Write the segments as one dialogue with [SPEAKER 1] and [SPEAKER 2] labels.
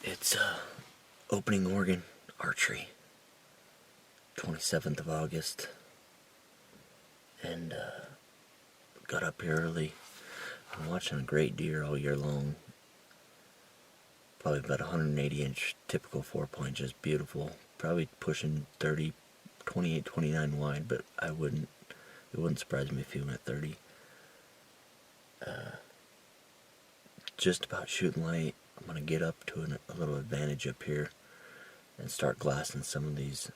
[SPEAKER 1] It's opening Oregon Archery, 27th of August, and got up here early. I'm watching a great deer all year long. Probably about 180-inch typical 4-point, just beautiful. Probably pushing 30, 28, 29 wide, but it wouldn't surprise me if he went 30. Just about shooting light. I'm going to get up to a little advantage up here and start glassing some of these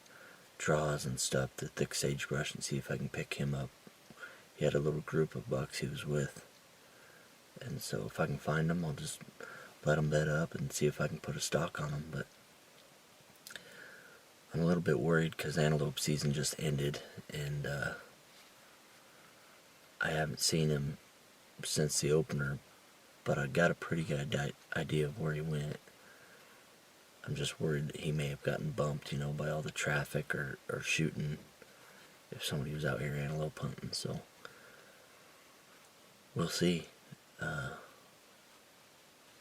[SPEAKER 1] draws and stuff, the thick sagebrush, and see if I can pick him up. He had a little group of bucks he was with, and so if I can find them, I'll just let them bed up and see if I can put a stalk on them. But I'm a little bit worried because antelope season just ended, and I haven't seen him since the opener, but I got a pretty good idea of where he went. I'm just worried that he may have gotten bumped, by all the traffic or shooting if somebody was out here antelope hunting, so we'll see.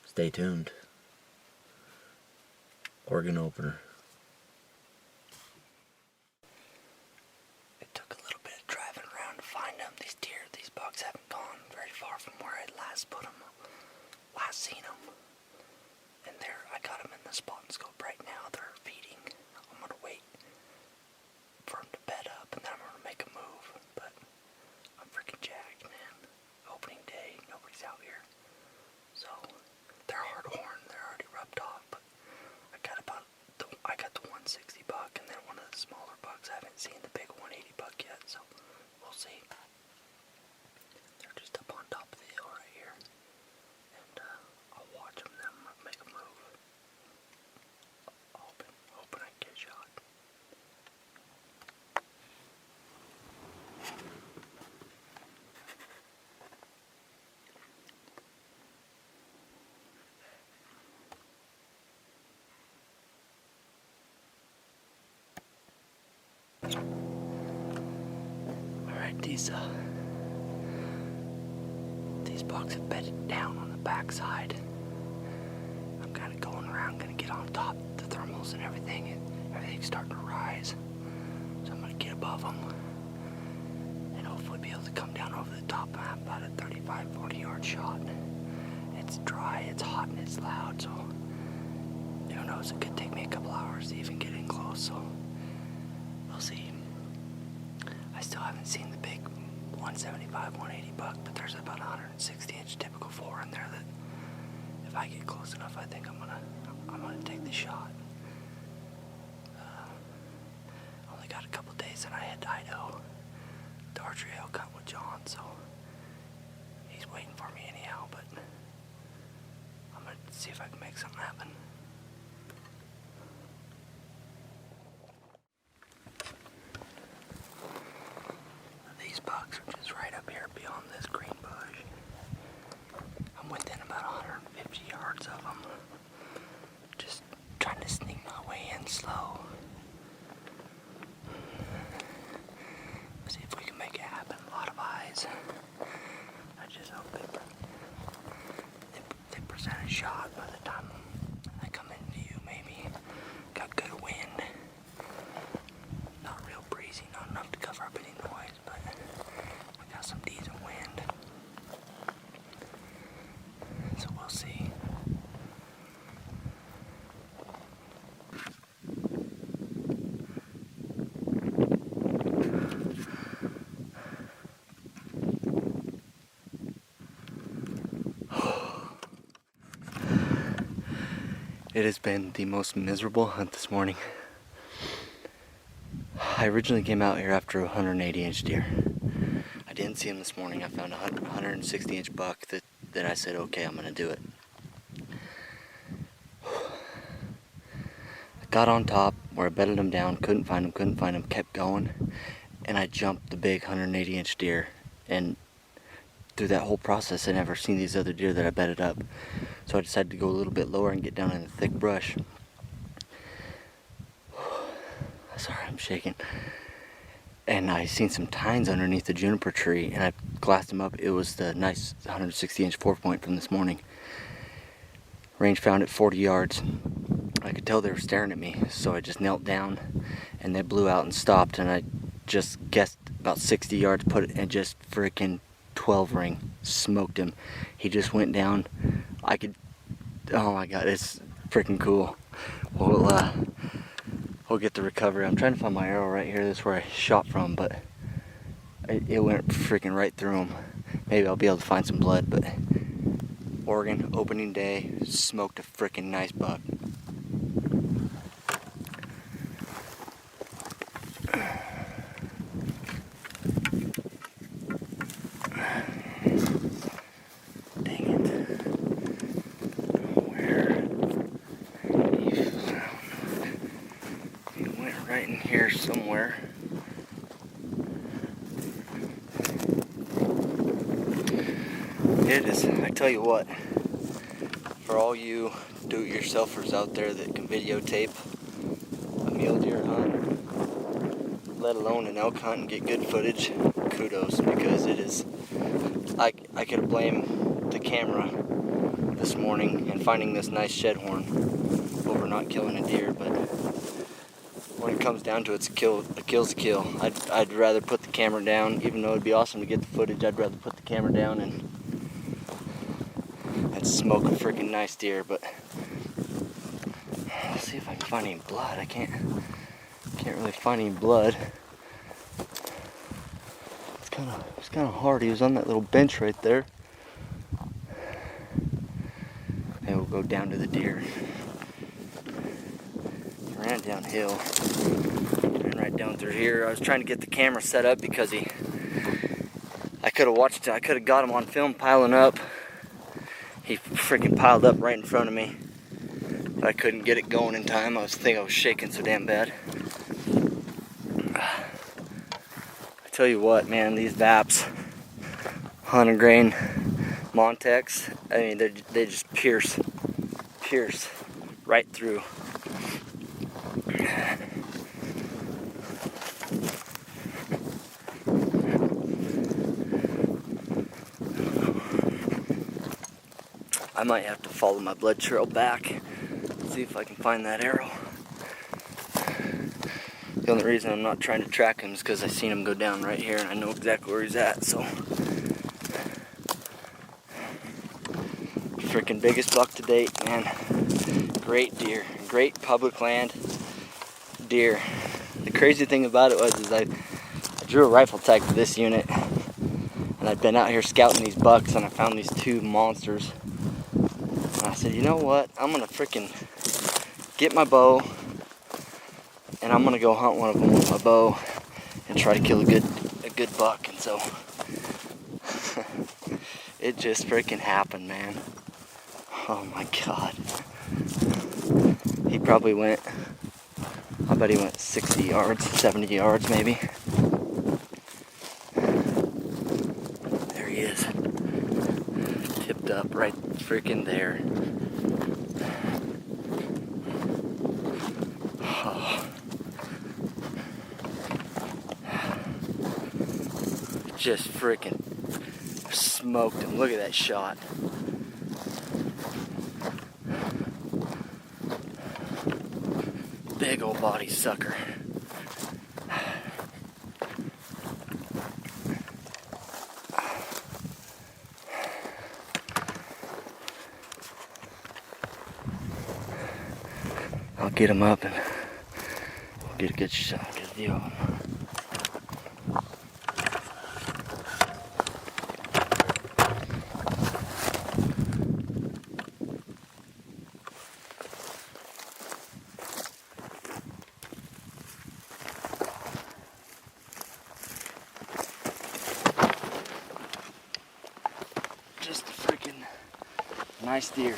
[SPEAKER 1] Stay tuned. Oregon opener. It took a little bit of driving around to find them. These bucks haven't gone very far from where I last seen them. And there, I got them in the spot and scope right now. They're feeding. I'm gonna wait for them to bed up, and then I'm gonna make a move. But I'm freaking jacked, man. Opening day, nobody's out here. So they're hard horn. They're already rubbed off. But I got the 160 buck, and then one of the smaller bucks. I haven't seen the big 180 buck yet, so we'll see. They're just up on top of the hill right here, and I'll watch them. Then I'm gonna make a move. Hoping I can get a shot. Alright, these bucks have bedded down on the backside. I'm kind of going around, gonna get on top of the thermals and everything, and everything's starting to rise. So I'm gonna get above them and hopefully be able to come down over the top. I have about a 35, 40 yard shot. It's dry, it's hot, and it's loud, so who knows, it could take me a couple hours to even get in close, so we'll see. I still haven't seen the big 175, 180 buck, but there's about 160-inch typical 4 in there that if I get close enough, I think I'm gonna take the shot. Only got a couple days and I head to Idaho, the archery elk hunt with John, so he's waiting for me anyhow, but I'm gonna see if I can make something happen. These bucks are just right up here beyond this green bush. I'm within about 150 yards of them. Just trying to sneak my way in slow. See if we can make it happen. A lot of eyes. I just hope they present a shot by the time I come into you, maybe. Got good wind. Not real breezy, not enough to cover up any noise, but we got some decent wind. So we'll see. It has been the most miserable hunt this morning. I originally came out here after a 180-inch deer. I didn't see him this morning. I found a 160-inch buck that I said, okay, I'm gonna do it. I got on top where I bedded him down, couldn't find him, kept going, and I jumped the big 180-inch deer. And through that whole process, I never seen these other deer that I bedded up. So I decided to go a little bit lower and get down in the thick brush. Sorry, I'm shaking. And I seen some tines underneath the juniper tree, and I glassed them up. It was the nice 160-inch 4-point from this morning. Range found at 40 yards. I could tell they were staring at me, so I just knelt down and they blew out and stopped, and I just guessed about 60 yards, put it, and just freaking 12 ring, smoked him. He just went down. I could, oh my god, it's freaking cool. We'll get the recovery. I'm trying to find my arrow right here. This is where I shot from, but it went freaking right through him. Maybe I'll be able to find some blood, but Oregon, opening day, smoked a freaking nice buck. Dang it. Where? He went right in here somewhere. It is, I tell you what, for all you do-it-yourselfers out there that can videotape a mule deer hunt, let alone an elk hunt, and get good footage, kudos, because it is, I could have blamed the camera this morning and finding this nice shed horn over not killing a deer, but when it comes down to it, a kill's a kill. I'd rather put the camera down, even though it'd be awesome to get the footage. I'd rather put the camera down and smoke a freaking nice deer. But let's see if I can find any blood. I can't really find any blood. It's kind of hard. He was on that little bench right there. And we'll go down to the deer. He ran downhill. Ran right down through here. I was trying to get the camera set up because I could have watched it. I could have got him on film piling up. He freaking piled up right in front of me. But I couldn't get it going in time. I was shaking so damn bad. I tell you what, man, these VAPs, 100 grain Montex, I mean, they just pierce right through. I might have to follow my blood trail back, see if I can find that arrow. The only reason I'm not trying to track him is because I seen him go down right here and I know exactly where he's at, so. Freaking biggest buck to date, man. Great deer, great public land deer. The crazy thing about it was I drew a rifle tag for this unit, and I'd been out here scouting these bucks and I found these two monsters. I said, you know what, I'm gonna freaking get my bow and I'm gonna go hunt one of them with my bow and try to kill a good buck. And so it just freaking happened, man. Oh my god. He probably went, I bet he went 60 yards, 70 yards maybe. There he is. Tipped up right freaking there. Oh. Just freaking smoked him. Look at that shot. Big old body sucker. I'll get him up and we'll get a good shot, get a view of him. Just a freaking nice deer.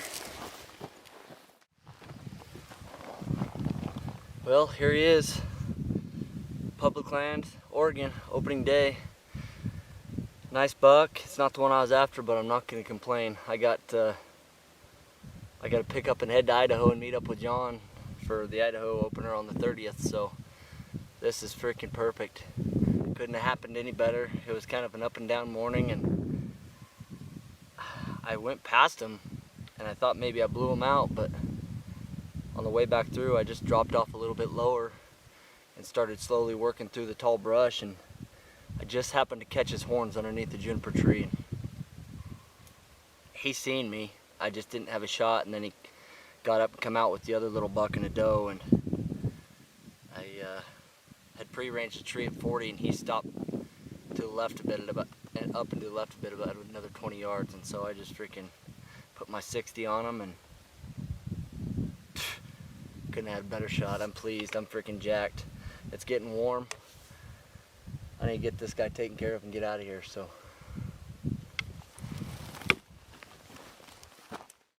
[SPEAKER 1] Well, here he is. Public land, Oregon, opening day. Nice buck. It's not the one I was after, but I'm not gonna complain. I got to pick up and head to Idaho and meet up with John for the Idaho opener on the 30th, so this is freaking perfect. Couldn't have happened any better. It was kind of an up and down morning, and I went past him
[SPEAKER 2] and I thought maybe I blew him out, but on the way back through I just dropped off a little bit lower and started slowly working through the tall brush, and I just happened to catch his horns underneath the juniper tree. And he seen me, I just didn't have a shot, and then he got up and come out with the other little buck and a doe, and I had pre-ranged the tree at 40, and he stopped to the left a bit at about, and up and to the left a bit about another 20 yards, and so I just freaking put my 60 on him and couldn't have had a better shot. I'm pleased, I'm freaking jacked. It's getting warm. I need to get this guy taken care of and get out of here, so